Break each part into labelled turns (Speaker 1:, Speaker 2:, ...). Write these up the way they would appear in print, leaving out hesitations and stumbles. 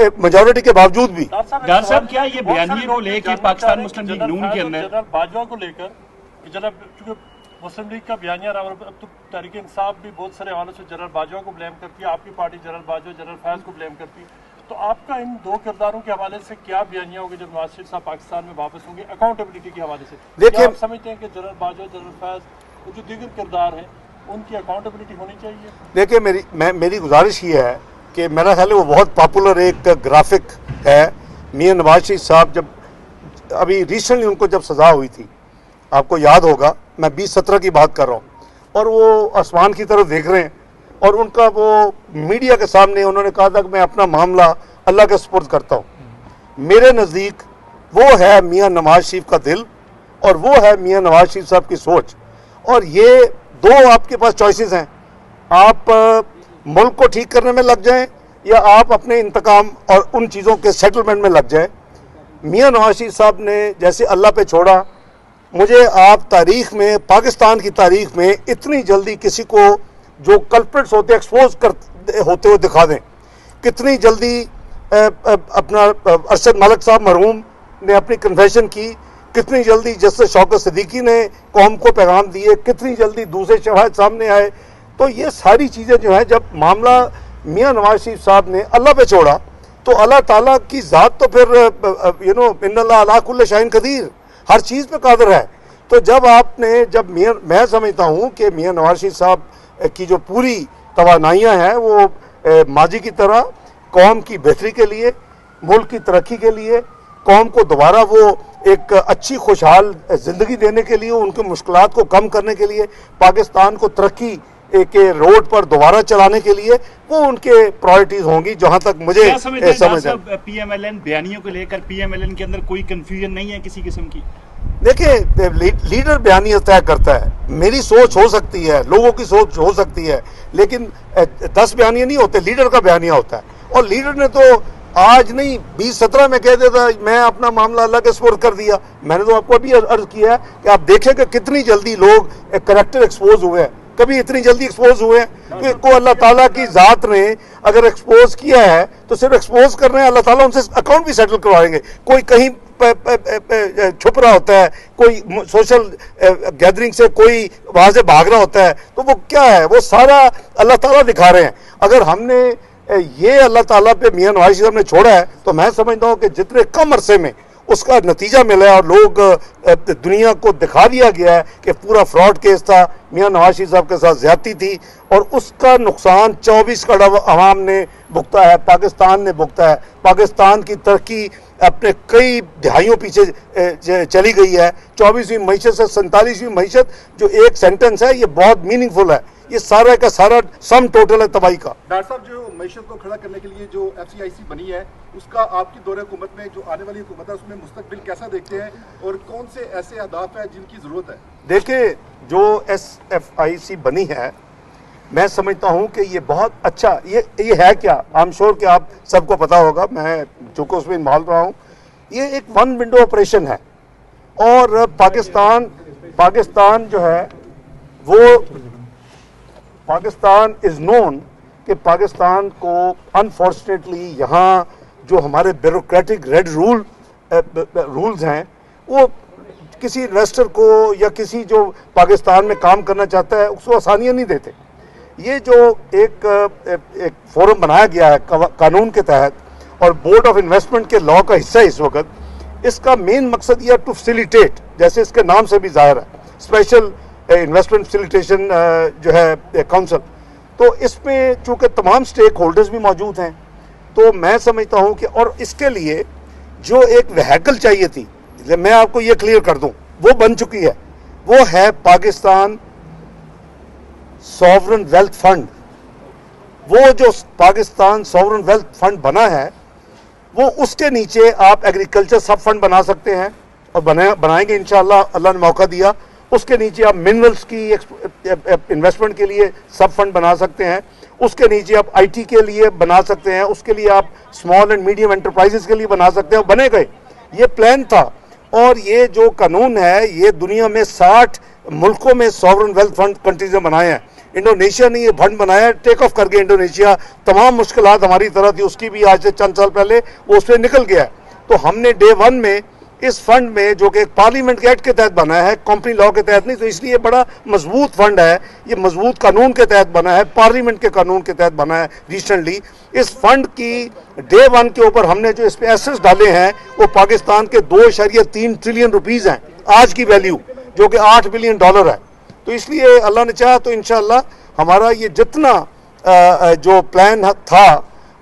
Speaker 1: Majority के बावजूद भी।
Speaker 2: डॉक्टर साहब क्या ये बयानी को लेकर पाकिस्तान मुस्लिम लीग नून के अंदर
Speaker 3: जनरल बाजवा को लेकर जनरल चूंकि मुस्लिम लीग का बयानिया रहा, अब तो तहरीक इंसाफ भी बहुत सारे हवालों से जनरल बाजवा को ब्लेम करती है, आपकी party general Bajwa general Faiz को ब्लेम करती है, तो आपका इन दो किरदारों के हवाले से क्या बयानिया होगा जब नवाज शरीफ साहब पाकिस्तान में वापस होंगे अकाउंटेबिलिटी के हवाले से? देखिए, आप समझते हैं कि जनरल बाजवा जनरल फैज जो दीगर किरदार हैं उनकी अकाउंटेबिलिटी होनी चाहिए?
Speaker 1: देखिए, मेरी गुजारिश ये है कि मेरा ख्याल है वो बहुत पॉपुलर एक ग्राफिक है। मियां नवाज शरीफ साहब जब अभी रिसेंटली उनको जब सज़ा हुई थी, आपको याद होगा, मैं 2017 की बात कर रहा हूँ, और वो आसमान की तरफ देख रहे हैं और उनका वो मीडिया के सामने उन्होंने कहा था कि मैं अपना मामला अल्लाह के सुपुर्द करता हूँ। मेरे नज़दीक वो है मियां नवाज शरीफ का दिल और वो है मियां नवाज शरीफ साहब की सोच। और ये दो आपके पास चॉइसेस हैं, आप मुल्क को ठीक करने में लग जाएं या आप अपने इंतकाम और उन चीज़ों के सेटलमेंट में लग जाएं। मियां नवाज शरीफ साहब ने जैसे अल्लाह पे छोड़ा, मुझे आप तारीख़ में, पाकिस्तान की तारीख़ में इतनी जल्दी किसी को जो कल्प्रिट्स होते एक्सपोज कर होते हुए दिखा दें। कितनी जल्दी अपना अरशद मलिक साहब मरहूम ने अपनी कन्फेशन की, कितनी जल्दी जस्टिस शौकत सिद्दीकी ने कौम को पैगाम दिए, कितनी जल्दी दूसरे शवाहिद सामने आए। तो ये सारी चीज़ें जो है, जब मामला मियां नवाज शरीफ साहब ने अल्लाह पे छोड़ा तो अल्लाह ताला की ज़ात तो फिर इन्नल्लाह अला कुल्लि शैइन कदीर, हर चीज़ पे कादिर है। तो जब आपने मैं समझता हूँ कि मियां नवाज शरीफ साहब की जो पूरी तवानाइयाँ हैं वो माजी की तरह कौम की बेहतरी के लिए, मुल्क की तरक्की के लिए, कौम को दोबारा वो एक अच्छी खुशहाल ज़िंदगी देने के लिए, उनकी मुश्किलात को कम करने के लिए, पाकिस्तान को तरक्की के रोड पर दोबारा चलाने के लिए वो उनके प्रायोरिटीज होंगी, जहां तक मुझे समझ है।
Speaker 2: पीएमएलएन बयानियों को लेकर पीएमएलएन के अंदर कोई कंफ्यूजन नहीं है किसी किस्म की?
Speaker 1: देखिए, लीडर बयानिया तय करता है। मेरी सोच हो सकती है, लोगों की सोच हो सकती है, लेकिन 10 बयानिया नहीं होते, लीडर का बयानिया होता है। और लीडर ने तो आज नहीं 2017 में कह देता मैं अपना मामला अल्लाह के सुपुर्द कर दिया। मैंने तो आपको अभी अर्ज किया है कि आप देखें कि कितनी जल्दी लोग करेक्टर एक्सपोज हुए हैं। कभी इतनी जल्दी एक्सपोज हुए हैं को अल्लाह ताला की ज़ात ने अगर एक्सपोज किया है तो सिर्फ एक्सपोज कर रहे हैं, अल्लाह ताला उनसे अकाउंट भी सेटल करवाएंगे। कोई कहीं छुप रहा होता है, कोई सोशल गैदरिंग से कोई वहाँ से भाग रहा होता है, तो वो क्या है, वो सारा अल्लाह ताला दिखा रहे हैं। अगर हमने ये अल्लाह ताला पे मियां नवाज शरीफ ने छोड़ा है तो मैं समझता हूँ कि जितने कम अरसे में उसका नतीजा मिला है और लोग दुनिया को दिखा दिया गया है कि पूरा फ्रॉड केस था, मियां नवाज शरीफ साहब के साथ ज्यादती थी, और उसका नुकसान 24 करोड़ आवाम ने भुगता है, पाकिस्तान ने भुगता है। पाकिस्तान की तरक्की अपने कई दहाइयों पीछे चली गई है। 24वीं मईशत से 47वीं मईशत, जो एक सेंटेंस है, ये बहुत मीनिंगफुल है। ये सारा का सारा सम टोटल है तबाही का।
Speaker 4: डॉक्टर साहब, जो मईशत को खड़ा करने के लिए जो FCIC बनी है, उसका आपकी दौरे हुकूमत में, जो आने वाली हुकूमत है, उसमें मुस्तकबिल कैसा देखते हैं और कौन से ऐसे अहदाफ हैं जिनकी ज़रूरत है?
Speaker 1: देखिए, जो SFIC बनी है, मैं समझता हूँ कि ये बहुत अच्छा, ये है क्या, आई एम श्योर कि आप सबको पता होगा, मैं चूँकि उसमें इन्वॉल्व रहा हूँ। ये एक वन विंडो ऑपरेशन है और पाकिस्तान जो है वो पाकिस्तान इज़ नोन कि पाकिस्तान को अनफॉर्चुनेटली यहाँ जो हमारे ब्यूरोक्रेटिक रेड रूल्स हैं, वो किसी इन्वेस्टर को या किसी जो पाकिस्तान में काम करना चाहता है उसको आसानियाँ नहीं देते। ये जो एक फोरम बनाया गया है कानून के तहत और बोर्ड ऑफ इन्वेस्टमेंट के लॉ का हिस्सा है इस वक्त, इसका मेन मकसद यह टू फैसिलिटेट, जैसे इसके नाम से भी जाहिर है, स्पेशल इन्वेस्टमेंट फैसिलिटेशन जो है काउंसिल। तो इसमें चूँकि तमाम स्टेक होल्डर्स भी मौजूद हैं, तो मैं समझता हूँ कि और इसके लिए जो एक व्हीकल चाहिए थी, मैं आपको ये क्लियर कर दूँ, वो बन चुकी है। वो है पाकिस्तान सॉवरन वेल्थ फंड। वो जो पाकिस्तान सॉवरन वेल्थ फंड बना है, वो उसके नीचे आप एग्रीकल्चर सब फंड बना सकते हैं और बनाएंगे इंशाअल्लाह, अल्लाह ने मौका दिया। उसके नीचे आप मिनरल्स की इन्वेस्टमेंट के लिए सब फंड बना सकते हैं, उसके नीचे आप IT के लिए बना सकते हैं, उसके लिए आप स्मॉल एंड मीडियम एंटरप्राइजेस के लिए बना सकते हैं। बने गए, ये प्लान था। और ये जो कानून है, ये दुनिया में 60 मुल्कों में सॉवरन वेल्थ फंड कंट्रीज ने बनाए हैं। इंडोनेशिया ने ये फंड बनाया, टेक ऑफ कर गया इंडोनेशिया। तमाम मुश्किलात हमारी तरह थी, उसकी भी आज से चंद साल पहले वो उस पर निकल गया। तो हमने डे 1 में इस फंड में, जो कि पार्लियामेंट के एक्ट के तहत बना है, कंपनी लॉ के तहत नहीं, तो इसलिए बड़ा मजबूत फंड है। ये मजबूत कानून के तहत बना है, पार्लियामेंट के कानून के तहत बना है रिसेंटली। इस फंड की डे 1 के ऊपर हमने जो इस पे एसेट्स डाले हैं वो पाकिस्तान के 2.3 ट्रिलियन रुपीस हैं आज की वैल्यू, जो कि $8 बिलियन है। तो इसलिए अल्लाह ने चाहा तो इंशाअल्लाह हमारा ये जितना जो प्लान था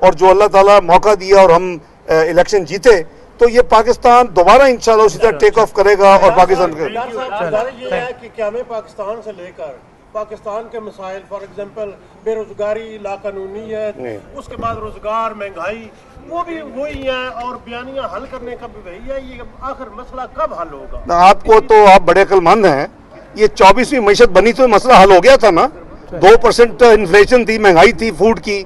Speaker 1: और जो अल्लाह ताला मौका दिया और हम इलेक्शन जीते, तो ये पाकिस्तान दोबारा इंशाल्लाह उसी तरह टेक ऑफ करेगा और पाकिस्तान के
Speaker 5: ये है कि क्या हमें पाकिस्तान से लेकर पाकिस्तान के मसाइल, फॉर एग्जांपल बेरोजगारी, लाकानूनीयत, उसके बाद रोजगार, महंगाई, वो भी वही है और बयानियां हल करने का भी वही है। ये आखिर मसला कब हल होगा?
Speaker 1: आपको तो आप बड़े अक्लमंद हैं, ये 24वीं मईशत बनी तो मसला हल हो गया था ना। 2% इन्फ्लेशन थी, महंगाई थी फूड की,